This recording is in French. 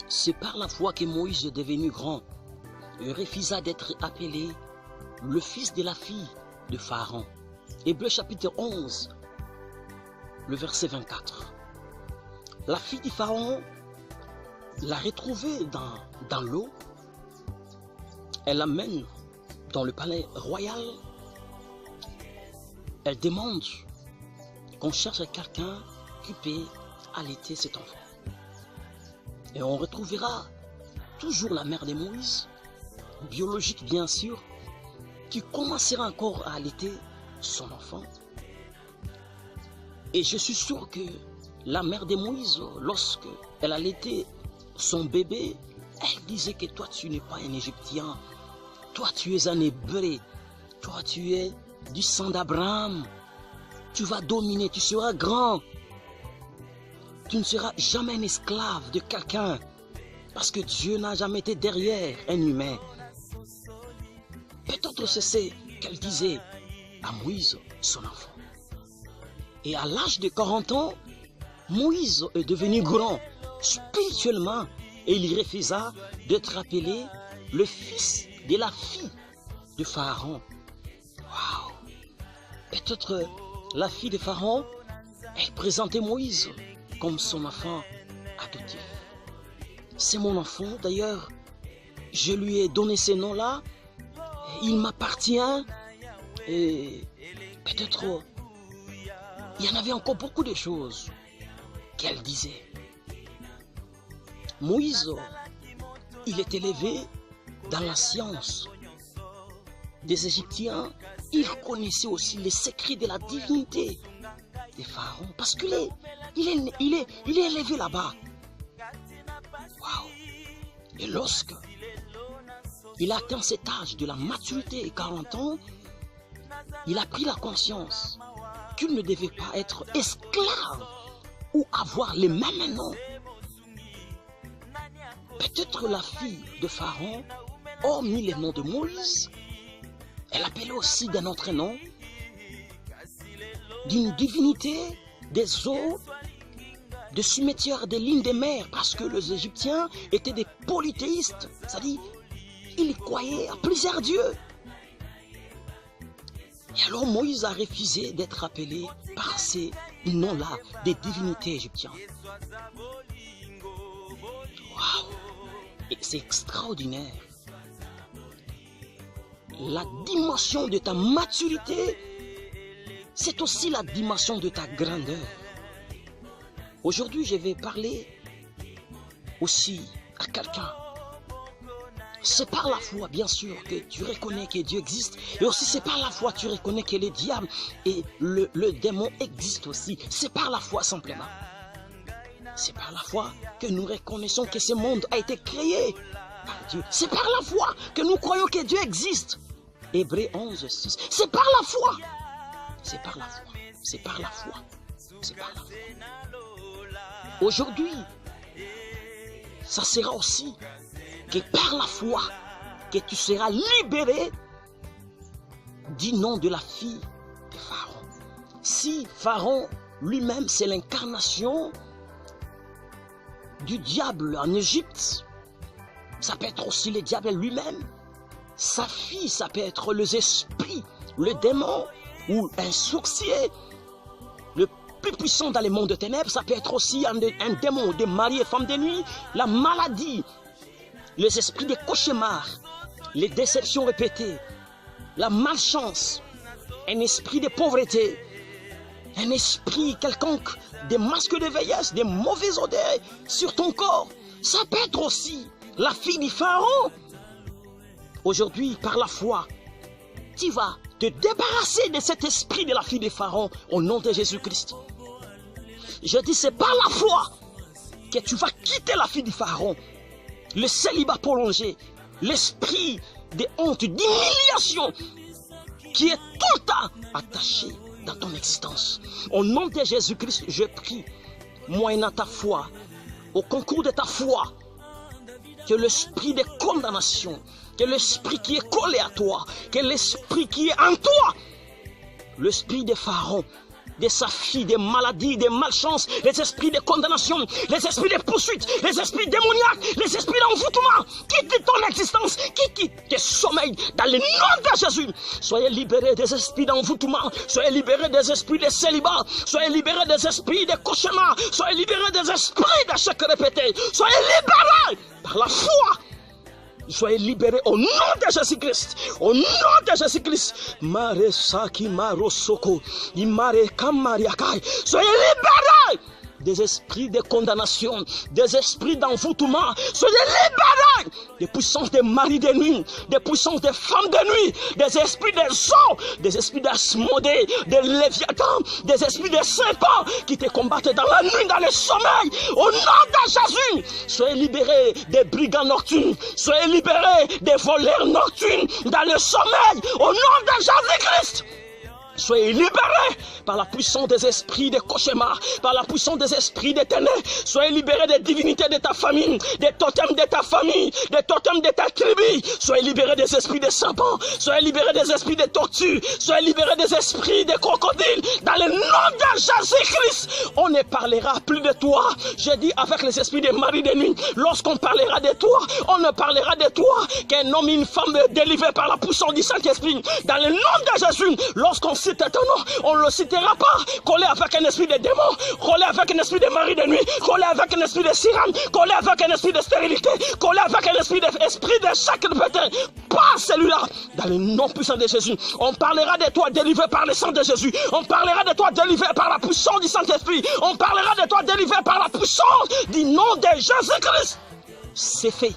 C'est par la foi que Moïse est devenu grand et refusa d'être appelé le fils de la fille de Pharaon. Hébreux chapitre 11, le verset 24. La fille de Pharaon l'a retrouvée dans l'eau. Elle l'amène dans le palais royal. Elle demande qu'on cherche quelqu'un qui peut allaiter cet enfant. Et on retrouvera toujours la mère de Moïse, biologique bien sûr, qui commencera encore à allaiter son enfant. Et je suis sûr que la mère de Moïse, lorsque elle allaitait son bébé, elle disait que toi tu n'es pas un Égyptien, toi tu es un Hébreu, toi tu es du sang d'Abraham, tu vas dominer, tu seras grand. Tu ne seras jamais un esclave de quelqu'un, parce que Dieu n'a jamais été derrière un humain. Peut-être c'est ce qu'elle disait à Moïse, son enfant. Et à l'âge de 40 ans, Moïse est devenu grand spirituellement et il refusa d'être appelé le fils de la fille de Pharaon. Waouh! Peut-être la fille de Pharaon, elle présentait Moïse comme son enfant adoptif. C'est mon enfant, d'ailleurs, je lui ai donné ce nom-là, il m'appartient, et peut-être il y en avait encore beaucoup de choses qu'elle disait. Moïse, il est élevé dans la science des Égyptiens, il connaissait aussi les secrets de la divinité des pharaons, parce qu'il est élevé là-bas. Waouh! Et lorsque il a atteint cet âge de la maturité, 40 ans, il a pris la conscience qu'il ne devait pas être esclave ou avoir les mêmes noms. Peut-être la fille de Pharaon, hormis les noms de Moïse, elle appelait aussi d'un autre nom, d'une divinité des eaux, de cimetières des lignes des mers, parce que les Égyptiens étaient des polythéistes, c'est-à-dire ils croyaient à plusieurs dieux. Et alors Moïse a refusé d'être appelé par ces noms-là, des divinités égyptiennes. Waouh! Et c'est extraordinaire. La dimension de ta maturité, c'est aussi la dimension de ta grandeur. Aujourd'hui, je vais parler aussi à quelqu'un. C'est par la foi, bien sûr, que tu reconnais que Dieu existe. Et aussi, c'est par la foi que tu reconnais que le diable et le démon existent aussi. C'est par la foi, simplement. C'est par la foi que nous reconnaissons que ce monde a été créé par Dieu. C'est par la foi que nous croyons que Dieu existe. Hébreux 11, 6. C'est par la foi. C'est par la foi. C'est par la foi. C'est par la foi. Aujourd'hui, ça sera aussi que par la foi que tu seras libéré du nom de la fille de Pharaon. Si Pharaon lui-même c'est l'incarnation du diable en Égypte, ça peut être aussi le diable lui-même. Sa fille, ça peut être les esprits, le démon ou un sorcier. Le plus puissant dans les mondes de ténèbres, ça peut être aussi un démon, des maris et femmes de nuit, la maladie, les esprits des cauchemars, les déceptions répétées, la malchance, un esprit de pauvreté, un esprit quelconque, des masques de vieillesse, des mauvaises odeurs sur ton corps. Ça peut être aussi la fille du Pharaon. Aujourd'hui, par la foi, tu vas te débarrasser de cet esprit de la fille de Pharaon au nom de Jésus-Christ. Je dis, c'est par la foi que tu vas quitter la fille du Pharaon. Le célibat prolongé, l'esprit de honte, d'humiliation qui est tout le temps attaché dans ton existence. Au nom de Jésus-Christ, je prie, moyennant ta foi, au concours de ta foi, que l'esprit de condamnation, que l'esprit qui est collé à toi, que l'esprit qui est en toi, l'esprit de Pharaon, de sa fille, des maladies, des malchances, les esprits de condamnation, les esprits de poursuite, les esprits démoniaques, les esprits d'envoûtement, quitte ton existence, quitte tes sommeils dans le nom de Jésus. Soyez libérés des esprits d'envoûtement, soyez libérés des esprits de célibat, soyez libérés des esprits de cauchemar, soyez libérés des esprits d'échecs répétés, soyez libérés par la foi. Soyez libérés au nom de Jésus-Christ. Au nom de Jésus-Christ. Mare Saki Maro Soko. Imare Kamariakai. Soyez libérés des esprits de condamnation, des esprits d'envoûtement. Soyez libérés des puissances des maris de nuit, des puissances des femmes de nuit, des esprits des eaux, des esprits d'Asmodée, des Léviathans, des esprits des serpents qui te combattent dans la nuit, dans le sommeil. Au nom de Jésus, soyez libérés des brigands nocturnes, soyez libérés des voleurs nocturnes dans le sommeil. Au nom de Jésus-Christ. Soyez libérés par la puissance des esprits de cauchemar, par la puissance des esprits des ténèbres. Soyez libérés des divinités de ta famille, des totems de ta famille, des totems de ta tribu. Soyez libérés des esprits de serpents, soyez libérés des esprits de tortues, soyez libérés des esprits de crocodiles. Dans le nom de Jésus-Christ, on ne parlera plus de toi. J'ai dit avec les esprits des maris de nuit, lorsqu'on parlera de toi, on ne parlera de toi qu'un homme et une femme délivrés par la puissance du Saint-Esprit. Dans le nom de Jésus, lorsqu'on cite ton nom, on ne le citera pas collé avec un esprit de démon, collé avec un esprit de mari de nuit, collé avec un esprit de sirène, collé avec un esprit de stérilité, collé avec un esprit de chaque pété. Pas celui-là. Dans le nom puissant de Jésus, on parlera de toi délivré par le sang de Jésus. On parlera de toi délivré par la puissance du Saint-Esprit. On parlera de toi délivré par la puissance du nom de Jésus-Christ. C'est fait.